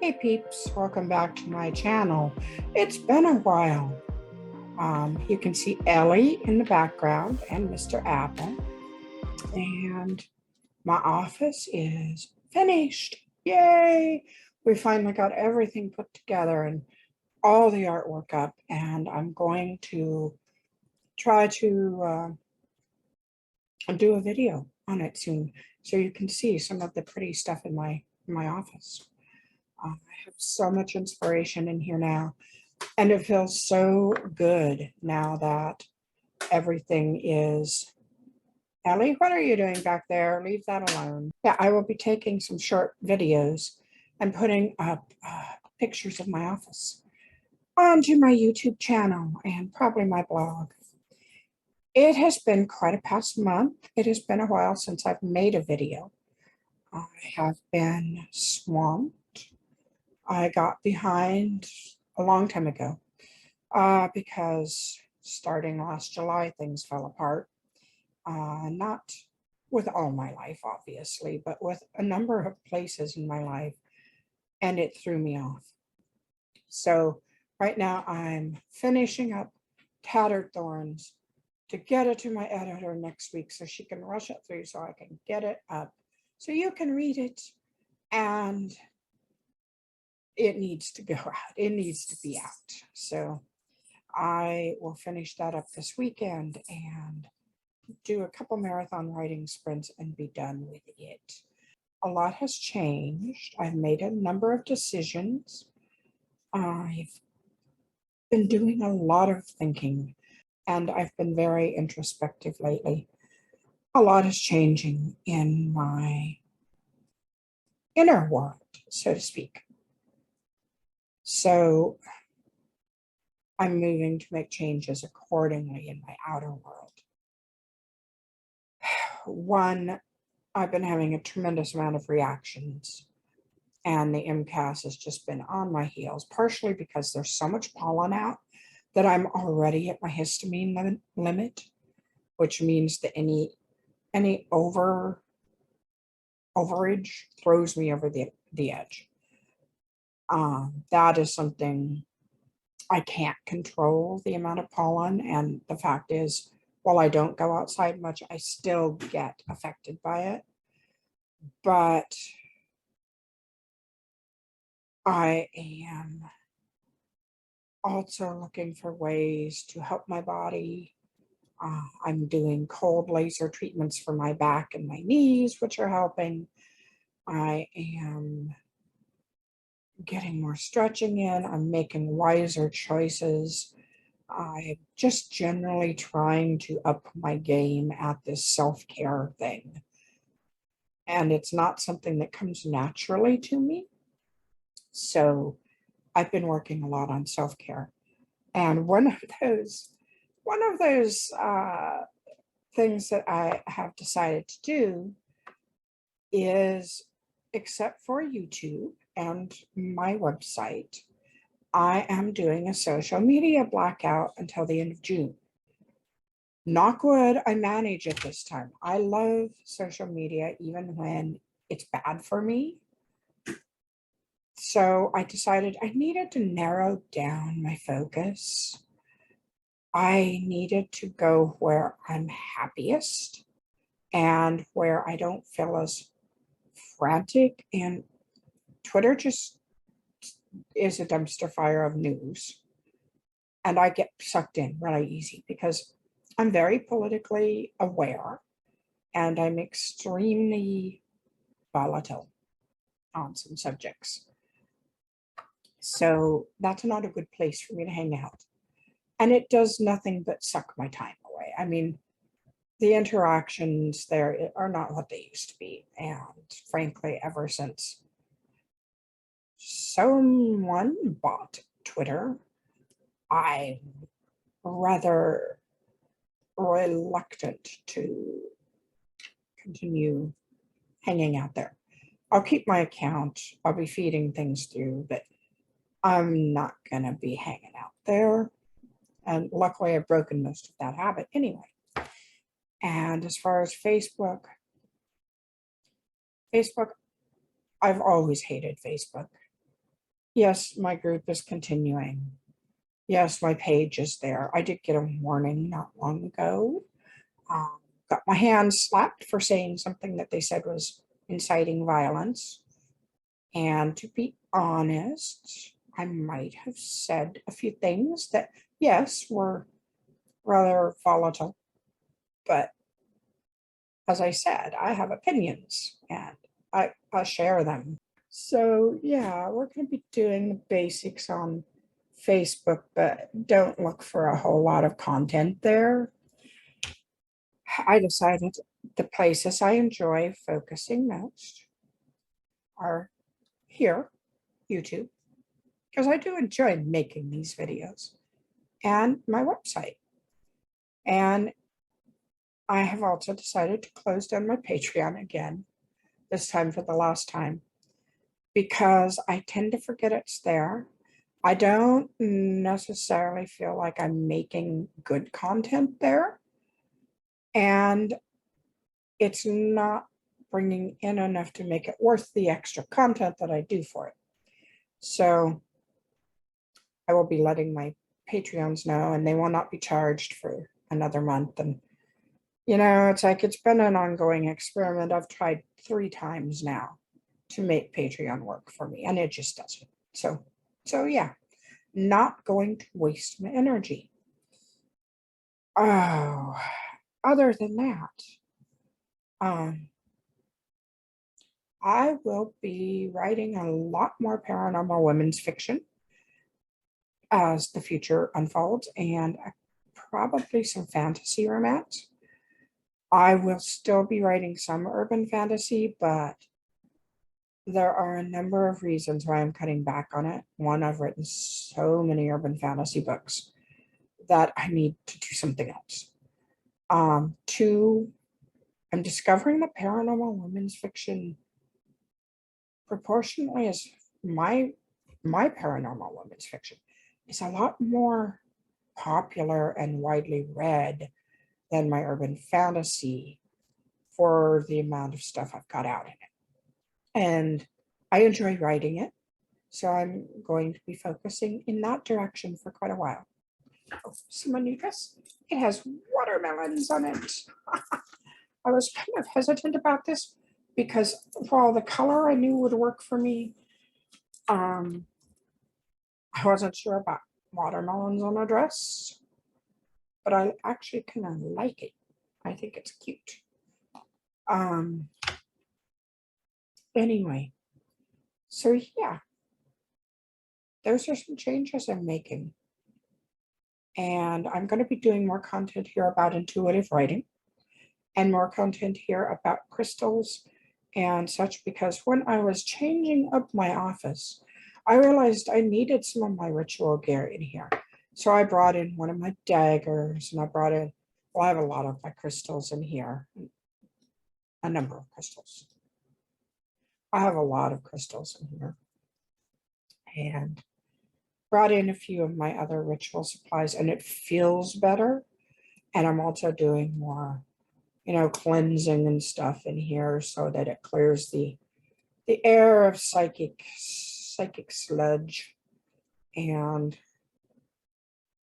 Hey peeps, welcome back to my channel. It's been a while. You can see Ellie in the background and Mr. Apple. And my office is finished. Yay! We finally got everything put together and all the artwork up. And I'm going to try to do a video on it soon so you can see some of the pretty stuff in my office. I have so much inspiration in here now, and it feels so good now that everything is. Ellie, what are you doing back there? Leave that alone. Yeah, I will be taking some short videos and putting up pictures of my office onto my YouTube channel and probably my blog. It has been quite a past month. It has been a while since I've made a video. I have been swamped. I got behind a long time ago because starting last July, things fell apart. Not with all my life, obviously, but with a number of places in my life, and it threw me off. So right now I'm finishing up Tattered Thorns to get it to my editor next week so she can rush it through so I can get it up so you can read it, and it needs to go out. It needs to be out. So I will finish that up this weekend and do a couple marathon writing sprints and be done with it. A lot has changed. I've made a number of decisions. I've been doing a lot of thinking, and I've been very introspective lately. A lot is changing in my inner world, so to speak. So I'm moving to make changes accordingly in my outer world. One, I've been having a tremendous amount of reactions, and the MCAS has just been on my heels, partially because there's so much pollen out that I'm already at my histamine limit, which means that any overage throws me over the edge. That is something I can't control, the amount of pollen, and the fact is, while I don't go outside much, I still get affected by it. But I am also looking for ways to help my body. I'm doing cold laser treatments for my back and my knees, which are helping. I am getting more stretching in. I'm making wiser choices. I'm just generally trying to up my game at this self-care thing. And it's not something that comes naturally to me. So I've been working a lot on self-care. And one of those things that I have decided to do is, except for YouTube and my website, I am doing a social media blackout until the end of June. Knock wood, I manage it this time. I love social media even when it's bad for me. So I decided I needed to narrow down my focus. I needed to go where I'm happiest and where I don't feel as frantic. And Twitter just is a dumpster fire of news. And I get sucked in really easy because I'm very politically aware and I'm extremely volatile on some subjects. So that's not a good place for me to hang out. And it does nothing but suck my time away. I mean, the interactions there are not what they used to be. And frankly, ever since someone bought Twitter, I'm rather reluctant to continue hanging out there. I'll keep my account. I'll be feeding things through, but I'm not going to be hanging out there. And luckily, I've broken most of that habit anyway. And as far as Facebook, I've always hated Facebook. Yes, my group is continuing. Yes, my page is there. I did get a warning not long ago. Um, got my hand slapped for saying something that they said was inciting violence. And to be honest, I might have said a few things that, yes, were rather volatile. But as I said, I have opinions and I share them. So, yeah, we're going to be doing the basics on Facebook, but don't look for a whole lot of content there. I decided the places I enjoy focusing most are here, YouTube, because I do enjoy making these videos, and my website. And I have also decided to close down my Patreon again, this time for the last time, because I tend to forget it's there. I don't necessarily feel like I'm making good content there, and it's not bringing in enough to make it worth the extra content that I do for it. So I will be letting my Patreons know, and they will not be charged for another month. And, it's like it's been an ongoing experiment. I've tried 3 times now to make Patreon work for me, and it just doesn't. So yeah, not going to waste my energy. Oh, other than that, um, I will be writing a lot more paranormal women's fiction as the future unfolds, and probably some fantasy romance. I will still be writing some urban fantasy, but there are a number of reasons why I'm cutting back on it. One, I've written so many urban fantasy books that I need to do something else. Two, I'm discovering that paranormal women's fiction proportionately as my paranormal women's fiction is a lot more popular and widely read than my urban fantasy for the amount of stuff I've got out in it. And I enjoy writing it. So I'm going to be focusing in that direction for quite a while. Oh, see my new dress? It has watermelons on it. I was kind of hesitant about this because while the color I knew would work for me, I wasn't sure about watermelons on a dress, but I actually kind of like it. I think it's cute. Um, anyway, so yeah, those are some changes I'm making. And I'm going to be doing more content here about intuitive writing and more content here about crystals and such, because when I was changing up my office, I realized I needed some of my ritual gear in here. So I brought in one of my daggers, and I have a lot of my crystals in here, a number of crystals. I have a lot of crystals in here, and brought in a few of my other ritual supplies, and it feels better. And I'm also doing more, cleansing and stuff in here so that it clears the air of psychic sludge. And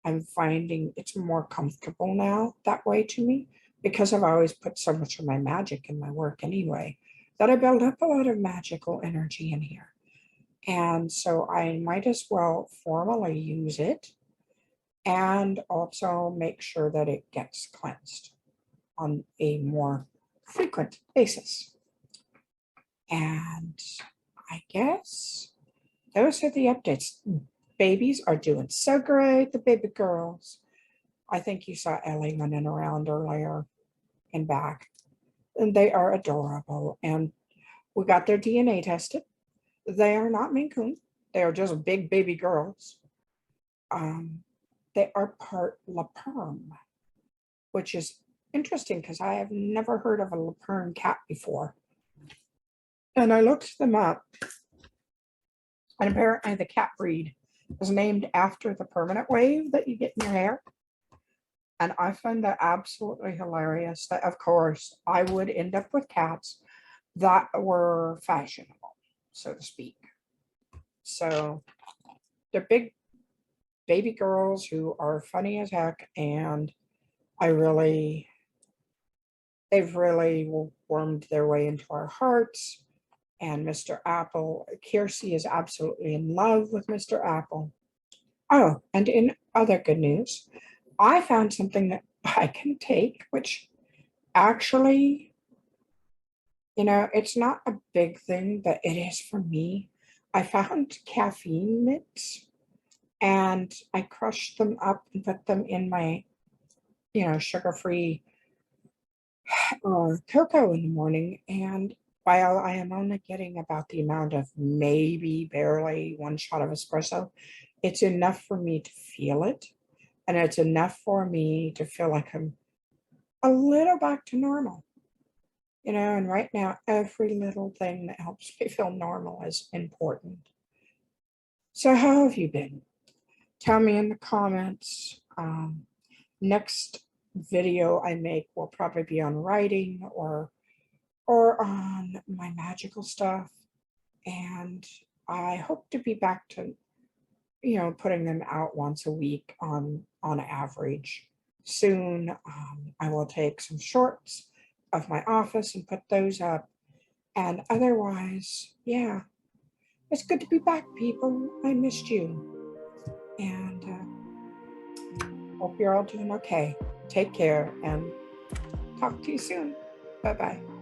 I'm finding it's more comfortable now that way to me, because I've always put so much of my magic in my work anyway, that I build up a lot of magical energy in here. And so I might as well formally use it and also make sure that it gets cleansed on a more frequent basis. And I guess those are the updates. Babies are doing so great, the baby girls. I think you saw Ellie running around earlier and back, and they are adorable. And we got their DNA tested. They are not Maine Coon. They are just big baby girls. They are part La Perm, which is interesting because I have never heard of a La Perm cat before. And I looked them up, and apparently the cat breed is named after the permanent wave that you get in your hair. And I find that absolutely hilarious that, of course, I would end up with cats that were fashionable, so to speak. So they're big baby girls who are funny as heck, and they've really wormed their way into our hearts. And Mr. Apple, Kiersey is absolutely in love with Mr. Apple. Oh, and in other good news, I found something that I can take, which actually, it's not a big thing, but it is for me. I found caffeine mitts and I crushed them up and put them in my, sugar-free cocoa in the morning. And while I am only getting about the amount of maybe barely one shot of espresso, it's enough for me to feel it. And it's enough for me to feel like I'm a little back to normal. And right now, every little thing that helps me feel normal is important. So how have you been? Tell me in the comments. Next video I make will probably be on writing or on my magical stuff. And I hope to be back to, putting them out once a week on average. Soon, I will take some shorts of my office and put those up. And otherwise, yeah, it's good to be back, people. I missed you. And hope you're all doing okay. Take care and talk to you soon. Bye-bye.